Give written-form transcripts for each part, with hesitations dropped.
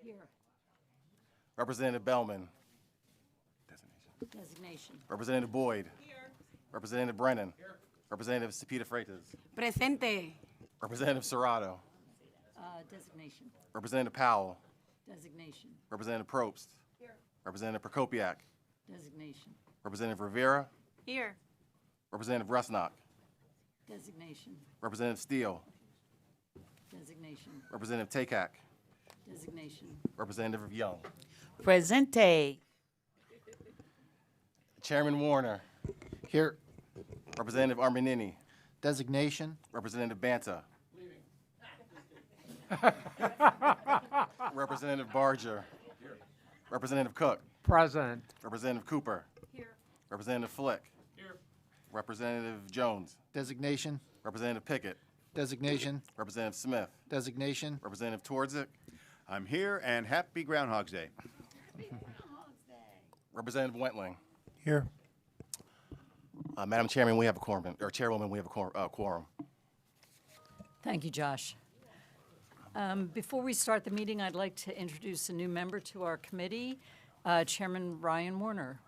Here. Representative Bellman. Designation. Representative Boyd. Here. Representative Brennan. Here. Representative Cepeda Freitas. Presente. Representative Serrato. Designation. Representative Powell. Designation. Representative Probst. Here. Representative Prokopiak. Designation. Representative Rivera. Here. Representative Rusnak. Designation. Representative Steele. Designation. Representative Takak. Designation. Representative Young. Presente. Chairman Warner. Here. Representative Armanini. Designation. Representative Banta. Representative Barger. Representative Cook. Present. Representative Cooper. Here. Representative Flick. Here. Representative Jones. Designation. Representative Pickett. Designation. Representative Smith. Designation. Representative Twardzik. I'm here, and happy Groundhog's Day. Representative Wentling. Here. Madam Chairman, we have a quorum, or Chairwoman, we have a quorum. Thank you, Josh. Before we start the meeting, I'd like to introduce a new member to our committee, Chairman Ryan Warner.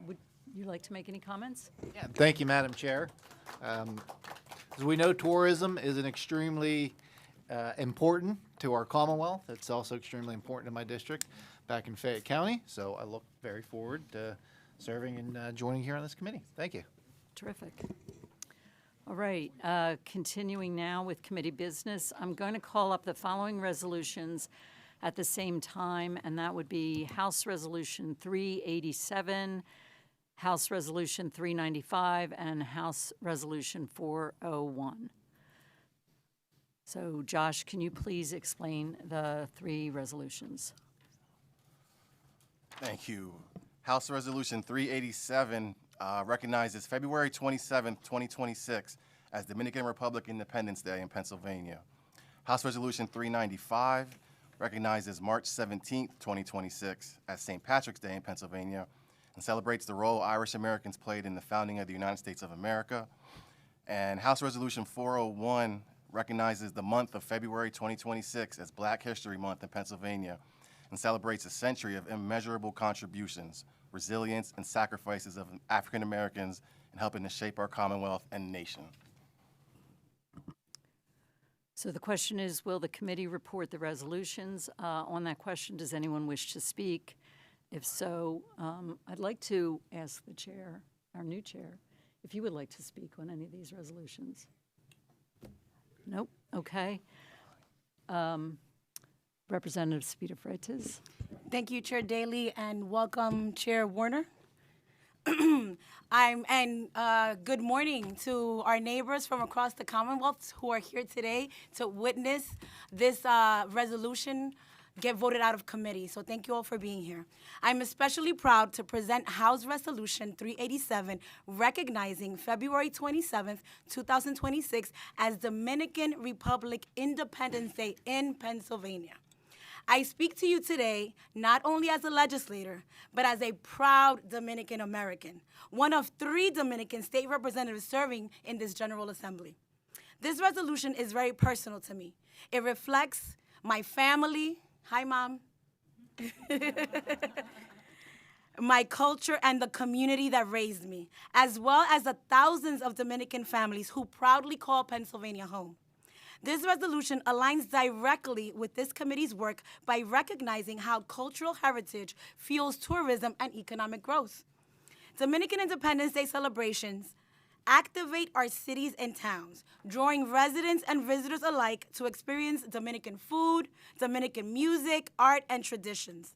Would you like to make any comments? Yeah, thank you, Madam Chair. As we know, tourism is an extremely important to our Commonwealth. It's also extremely important to my district back in Fayette County. So I look very forward to serving and joining here on this committee. Thank you. Terrific. All right, continuing now with committee business, I'm going to call up the following resolutions at the same time, and that would be House Resolution 387, House Resolution 395, and House Resolution 401. So, Josh, can you please explain the three resolutions? Thank you. House Resolution 387 recognizes February 27th, 2026 as Dominican Republic Independence Day in Pennsylvania. House Resolution 395 recognizes March 17th, 2026 as St. Patrick's Day in Pennsylvania and celebrates the role Irish Americans played in the founding of the United States of America. And House Resolution 401 recognizes the month of February 2026 as Black History Month in Pennsylvania and celebrates a century of immeasurable contributions, resilience, and sacrifices of African Americans in helping to shape our Commonwealth and nation. So the question is, will the committee report the resolutions? On that question, does anyone wish to speak? If so, I'd like to ask the chair, our new chair, if you would like to speak on any of these resolutions. Nope, okay. Representative Cepeda Freitas. Thank you, Chair Daly, and welcome, Chair Warner. Good morning to our neighbors from across the Commonwealth who are here today to witness this resolution get voted out of committee. So thank you all for being here. I'm especially proud to present House Resolution 387, recognizing February 27th, 2026 as Dominican Republic Independence Day in Pennsylvania. I speak to you today not only as a legislator, but as a proud Dominican American, one of 3 Dominican state representatives serving in this General Assembly. This resolution is very personal to me. It reflects my family, hi Mom, my culture and the community that raised me, as well as the thousands of Dominican families who proudly call Pennsylvania home. This resolution aligns directly with this committee's work by recognizing how cultural heritage fuels tourism and economic growth. Dominican Independence Day celebrations activate our cities and towns, drawing residents and visitors alike to experience Dominican food, Dominican music, art, and traditions.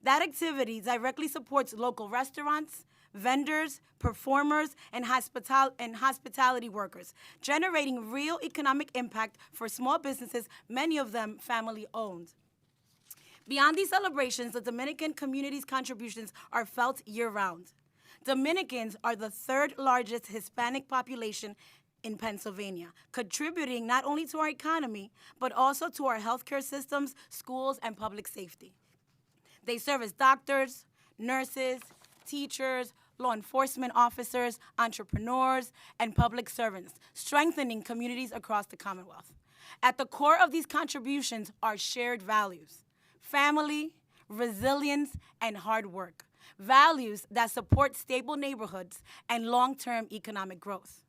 That activity directly supports local restaurants, vendors, performers, and hospitality workers, generating real economic impact for small businesses, many of them family-owned. Beyond these celebrations, the Dominican community's contributions are felt year-round. Dominicans are the 3rd largest Hispanic population in Pennsylvania, contributing not only to our economy, but also to our healthcare systems, schools, and public safety. They serve as doctors, nurses, teachers, law enforcement officers, entrepreneurs, and public servants, strengthening communities across the Commonwealth. At the core of these contributions are shared values: family, resilience, and hard work, values that support stable neighborhoods and long-term economic growth.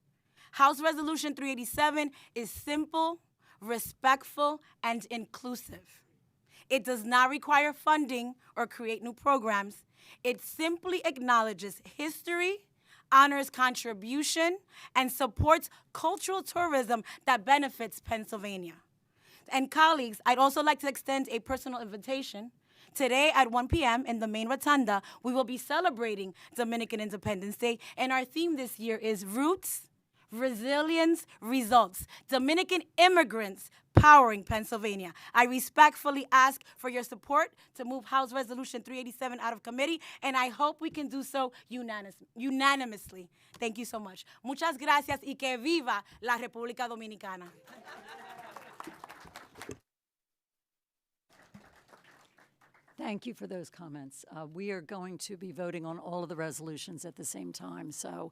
House Resolution 387 is simple, respectful, and inclusive. It does not require funding or create new programs. It simply acknowledges history, honors contribution, and supports cultural tourism that benefits Pennsylvania. And colleagues, I'd also like to extend a personal invitation. Today at 1 p.m. in the main rotunda, we will be celebrating Dominican Independence Day, and our theme this year is Roots, Resilience, Results. Dominican immigrants powering Pennsylvania. I respectfully ask for your support to move House Resolution 387 out of committee, and I hope we can do so unanimously. Thank you so much. Muchas gracias y que viva la República Dominicana. Thank you for those comments. We are going to be voting on all of the resolutions at the same time, so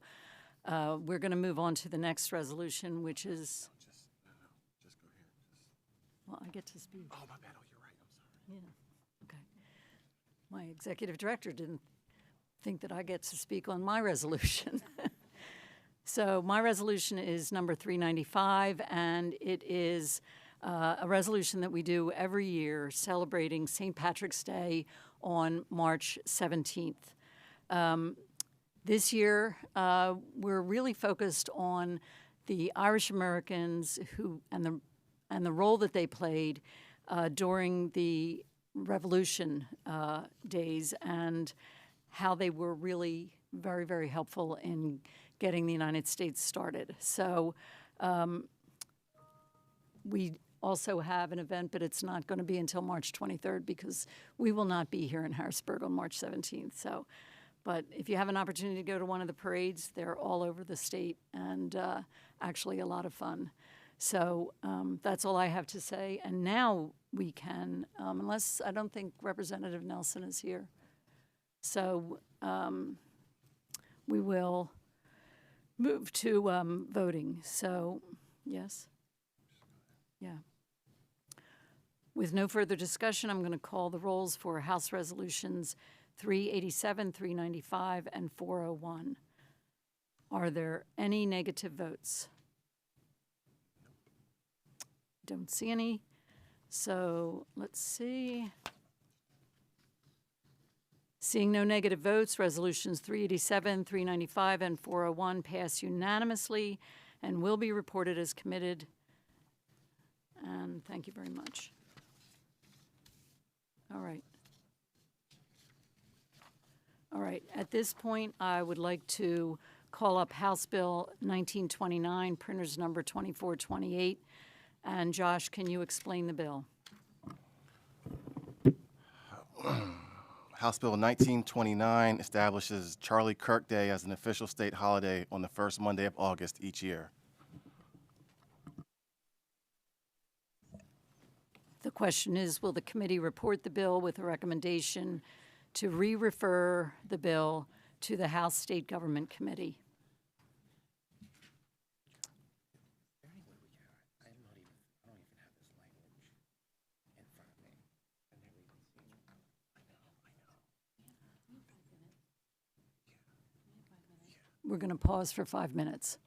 we're going to move on to the next resolution, which is, Just go ahead. well, I get to speak. Oh, my bad. Oh, you're right. I'm sorry. Yeah, okay. My executive director didn't think that I get to speak on my resolution. So my resolution is number 395, and it is a resolution that we do every year celebrating St. Patrick's Day on March 17th. This year, we're really focused on the Irish Americans who and the role that they played during the Revolution days, and how they were really very, very helpful in getting the United States started. So we also have an event, but it's not going to be until March 23rd because we will not be here in Harrisburg on March 17th. So, but if you have an opportunity to go to one of the parades, they're all over the state and actually a lot of fun. So that's all I have to say. And now we can, unless I don't think Representative Nelson is here. So we will move to voting. So, yes? Yeah. With no further discussion, I'm going to call the rolls for House Resolutions 387, 395, and 401. Are there any negative votes? Don't see any. So let's see. Seeing no negative votes, resolutions 387, 395, and 401 pass unanimously and will be reported as committed. And thank you very much. All right. All right. At this point, I would like to call up House Bill 1929, printers number 2428. And Josh, can you explain the bill? House Bill 1929 establishes Charlie Kirk Day as an official state holiday on the first Monday of August each year. The question is, will the committee report the bill with a recommendation to re-refer the bill to the House State Government Committee? We're going to pause for 5 minutes.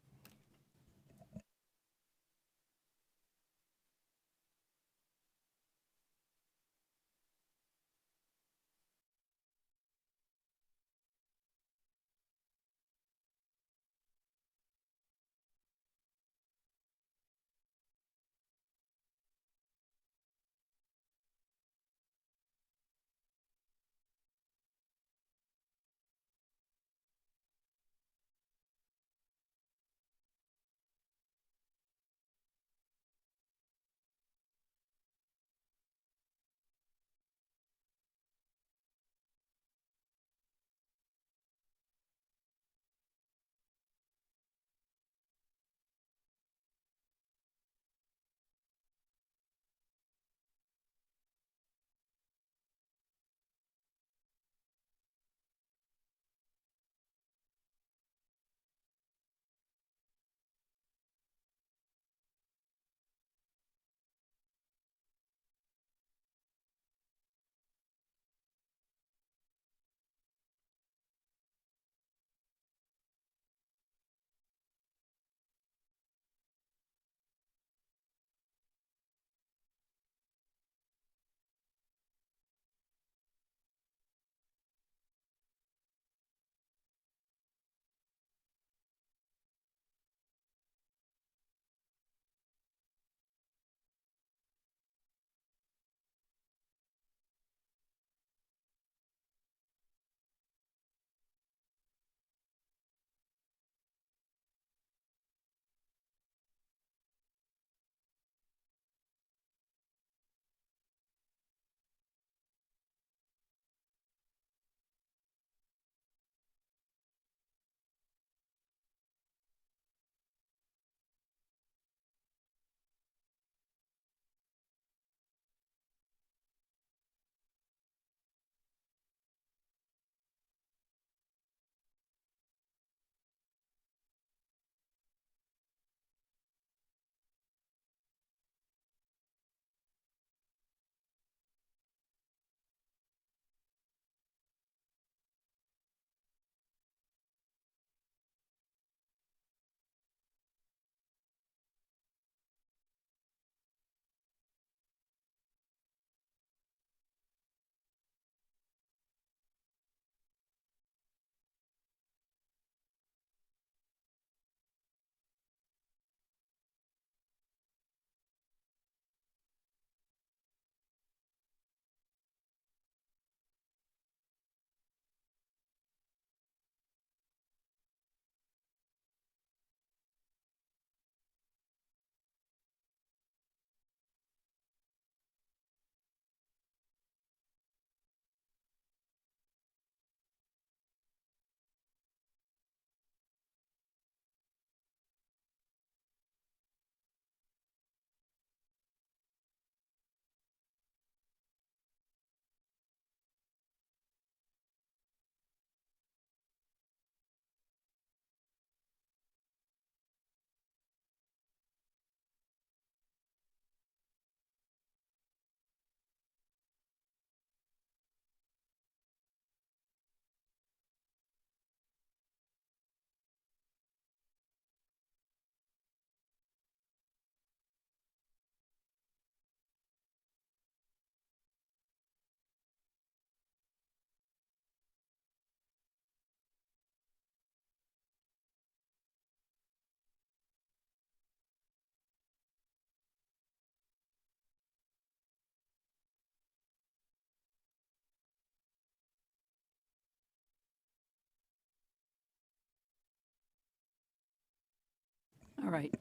All right.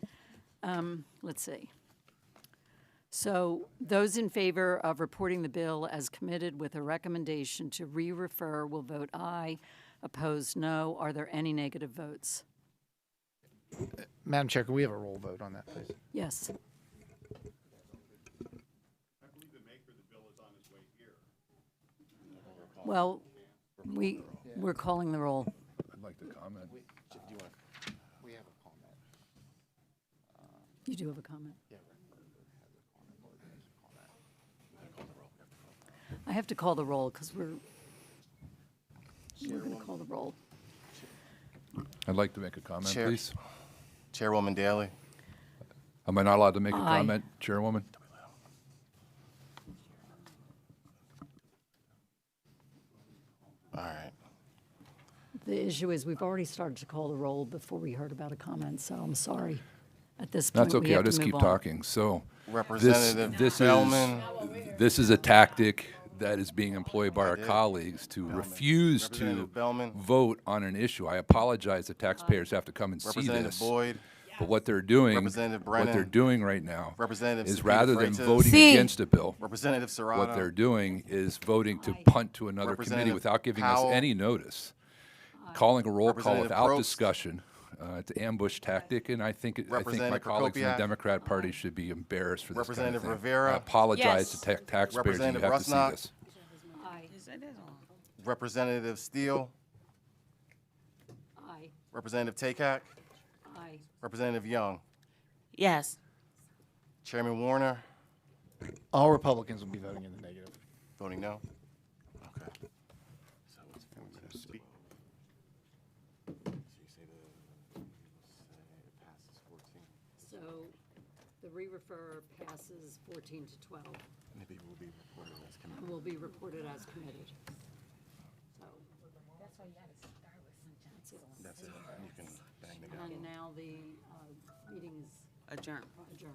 Let's see. So those in favor of reporting the bill as committed with a recommendation to re-refer will vote aye. Opposed, no. Are there any negative votes? Madam Chair, can we have a roll vote on that, please? Yes. Well, we're calling the roll. I'd like to comment. We have a comment. You do have a comment? I have to call the roll because we're going to call the roll. I'd like to make a comment, Chair. please. Chairwoman Daley. Am I not allowed to make a Aye. comment, Chairwoman? All right. The issue is we've already started to call the roll before we heard about a comment, so I'm sorry. At this point, That's we okay, have I'll to just move keep on. talking. So, Representative Bellman. this is a tactic that is being employed by our colleagues to refuse to Representative Bellman. vote on an issue. I apologize that taxpayers have to come and see Representative this. Boyd. But what they're doing, Representative what they're Brennan. doing right now Representative is Cepeda rather than Freitas. voting See. against a bill, Representative Serrano. what they're doing is voting to punt to another committee Representative without giving Powell. us any notice. Calling a roll call Representative without Probst. discussion, it's an ambush tactic, and I think my Representative colleagues in the Prokopiak. Democrat Party should be embarrassed for this kind of Representative thing. Rivera. I apologize Yes. to taxpayers, you Representative have to see Rusnak. this. Representative Steele. Aye. Representative Takak. Aye. Representative Young. Yes. Chairman Warner. All Republicans will be voting in the negative. Voting no. Okay. Speak. So the re-refer passes 14 to 12 and will be reported as committed. So That's it. You can bang the and now the meeting is Adjourn. adjourned.